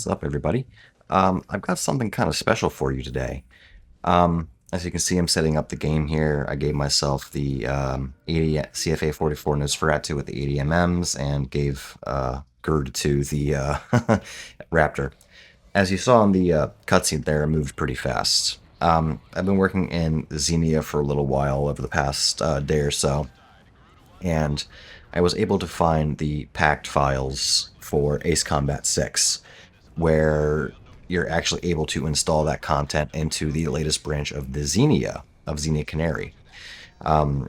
What's up, everybody? I've got something kind of special for you today. As you can see, I'm setting up the game here. I gave myself the 80 CFA 44 Nosferatu with the 80 MMs and gave GERD to the Raptor. As you saw in the cutscene there, it moved pretty fast. I've been working in Xenia for a little while over the past day or so, and I was able to find the packed files for Ace Combat 6, where you're actually able to install that content into the latest branch of the Xenia Canary. A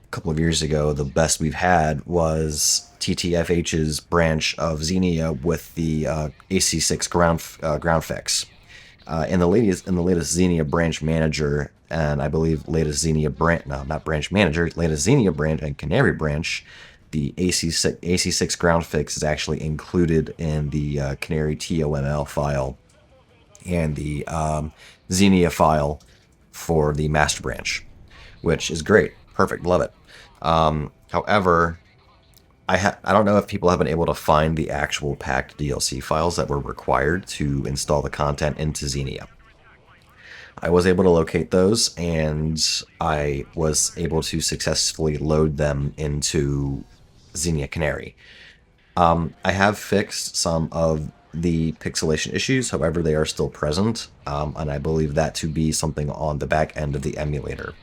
couple of years ago, the best we've had was TTFH's branch of Xenia with the AC6 ground fix. In the latest Xenia branch manager, and I believe latest Xenia branch, no, not branch manager, latest Xenia branch and Canary branch, the AC6 ground fix is actually included in the Canary TOML file and the Xenia file for the master branch, which is great. Perfect. Love it. However, I don't know if people have been able to find the actual packed DLC files that were required to install the content into Xenia. I was able to locate those, and I was able to successfully load them into Xenia Canary. I have fixed some of the pixelation issues, however, they are still present, and I believe that to be something on the back end of the emulator.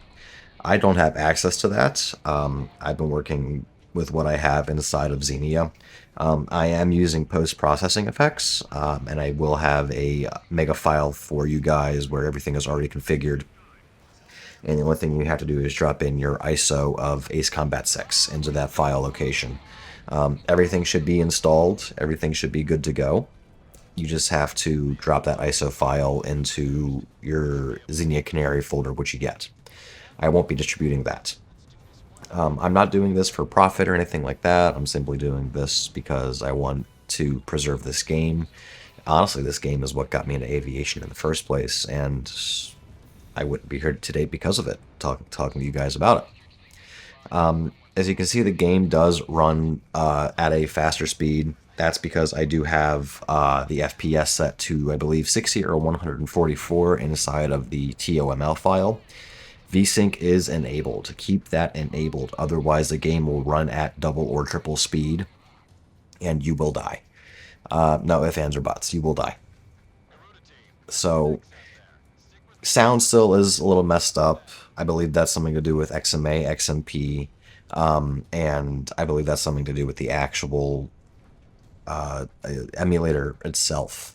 I don't have access to that. I've been working with what I have inside of Xenia. I am using post-processing effects, and I will have a mega file for you guys where everything is already configured. And the only thing you have to do is drop in your ISO of Ace Combat 6 into that file location. Everything should be installed. Everything should be good to go. You just have to drop that ISO file into your Xenia Canary folder, which you get. I won't be distributing that. I'm not doing this for profit or anything like that. I'm simply doing this because I want to preserve this game. Honestly, this game is what got me into aviation in the first place, and I wouldn't be here today because of it, talking to you guys about it. As you can see, the game does run at a faster speed. That's because I do have the FPS set to, I believe, 60 or 144 inside of the TOML file. VSYNC is enabled. Keep that enabled, otherwise the game will run at double or triple speed, and you will die. No ifs, ands, or buts. You will die. So, sound still is a little messed up. I believe that's something to do with XMA, XMP, and I believe that's something to do with the actual emulator itself.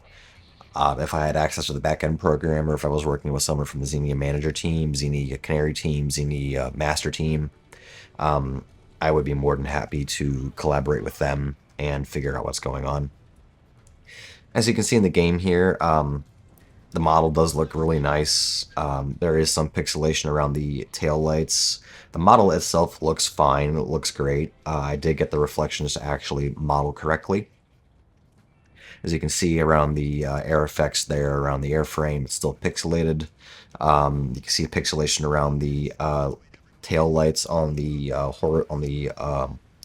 If I had access to the backend program, or if I was working with someone from the Xenia Manager team, Xenia Canary team, Xenia Master team, I would be more than happy to collaborate with them and figure out what's going on. As you can see in the game here, the model does look really nice. There is some pixelation around the tail lights. The model itself looks fine. It looks great. I did get the reflections to actually model correctly. As you can see around the air effects there, around the airframe, it's still pixelated. You can see pixelation around the tail lights on the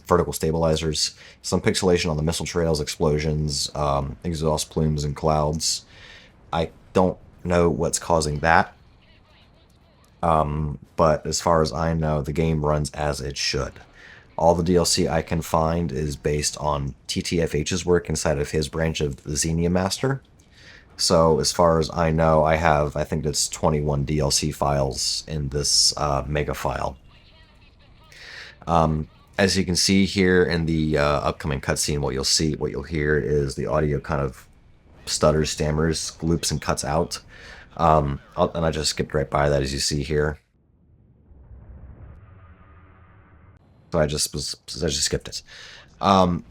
vertical stabilizers. Some pixelation on the missile trails, explosions, exhaust plumes, and clouds. I don't know what's causing that, but as far as I know, the game runs as it should. All the DLC I can find is based on TTFH's work inside of his branch of the Xenia Master. So as far as I know, I think it's 21 DLC files in this mega file. As you can see here in the upcoming cutscene, what you'll hear is the audio kind of stutters, stammers, loops, and cuts out. And I just skipped right by that, as you see here. So I just skipped it. The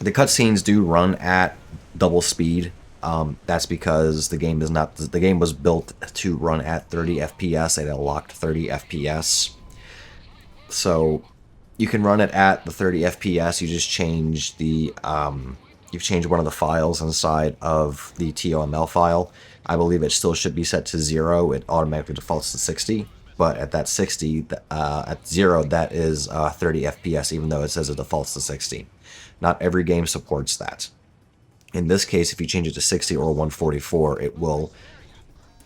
cutscenes do run at double speed. That's because the game was built to run at 30 FPS at a locked 30 FPS. So you can run it at the 30 FPS. You just change the you've changed one of the files inside of the TOML file. I believe it still should be set to 0. It automatically defaults to 60. But at that 60, at 0, that is 30 FPS, even though it says it defaults to 60. Not every game supports that. In this case, if you change it to 60 or 144, it will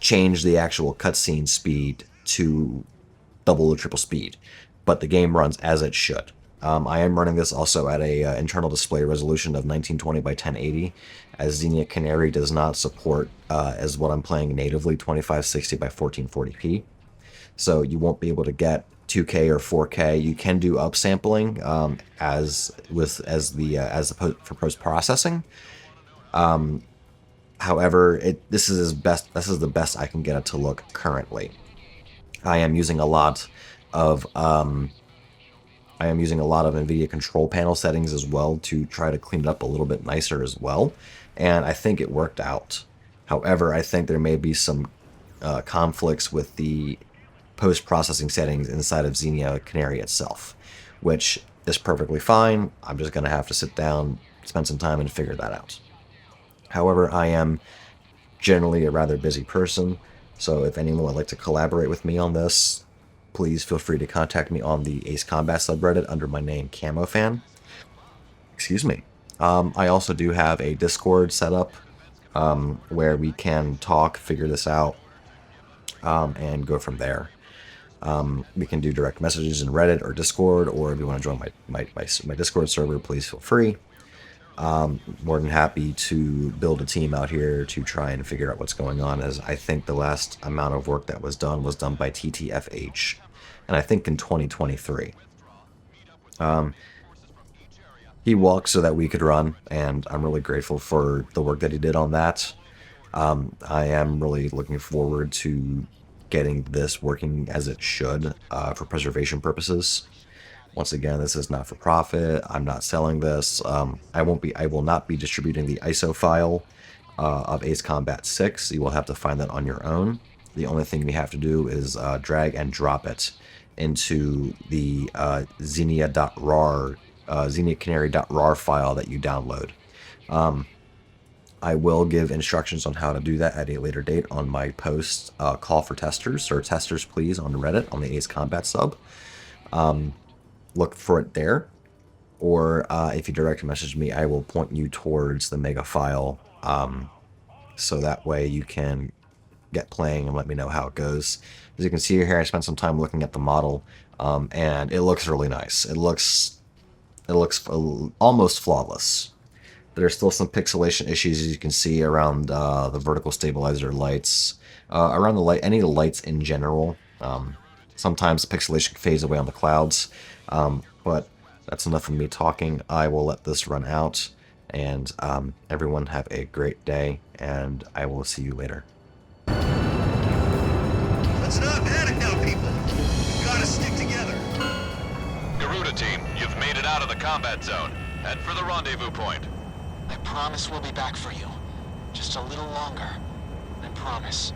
change the actual cutscene speed to double or triple speed, but the game runs as it should. I am running this also at a internal display resolution of 1920 by 1080, as Xenia Canary does not support, as what I'm playing natively, 2560 by 1440p. So you won't be able to get 2K or 4K. You can do upsampling for post processing. However, this is the best I can get it to look currently. I am using a lot of NVIDIA control panel settings as well to try to clean it up a little bit nicer as well, and I think it worked out. However, I think there may be some conflicts with the post-processing settings inside of Xenia Canary itself, which is perfectly fine. I'm just going to have to sit down, spend some time, and figure that out. However, I am generally a rather busy person, so if anyone would like to collaborate with me on this, please feel free to contact me on the Ace Combat subreddit under my name, CamoFan. Excuse me. I also do have a Discord set up where we can talk, figure this out, and go from there. We can do direct messages in Reddit or Discord, or if you want to join my Discord server, please feel free. More than happy to build a team out here to try and figure out what's going on, as I think the last amount of work that was done by TTFH, and I think in 2023. He walked so that we could run, and I'm really grateful for the work that he did on that. I am really looking forward to getting this working as it should for preservation purposes. Once again, this is not for profit. I'm not selling this. I will not be distributing the ISO file of Ace Combat 6. You will have to find that on your own. The only thing you have to do is drag and drop it into the xenia.rar, xeniacanary.rar file that you download. I will give instructions on how to do that at a later date on my post call for testers, or testers please, on Reddit on the Ace Combat sub. Look for it there, or if you direct message me, I will point you towards the mega file, so that way you can get playing and let me know how it goes. As you can see here, I spent some time looking at the model, and it looks really nice. It looks almost flawless. There's still some pixelation issues, as you can see, around the vertical stabilizer lights, around any lights in general. Sometimes the pixelation fades away on the clouds, but that's enough of me talking. I will let this run out, and everyone have a great day, and I will see you later. Let's not panic now, people. We've got to stick together. Garuda team, you've made it out of the combat zone. Head for the rendezvous point. I promise we'll be back for you. Just a little longer. I promise.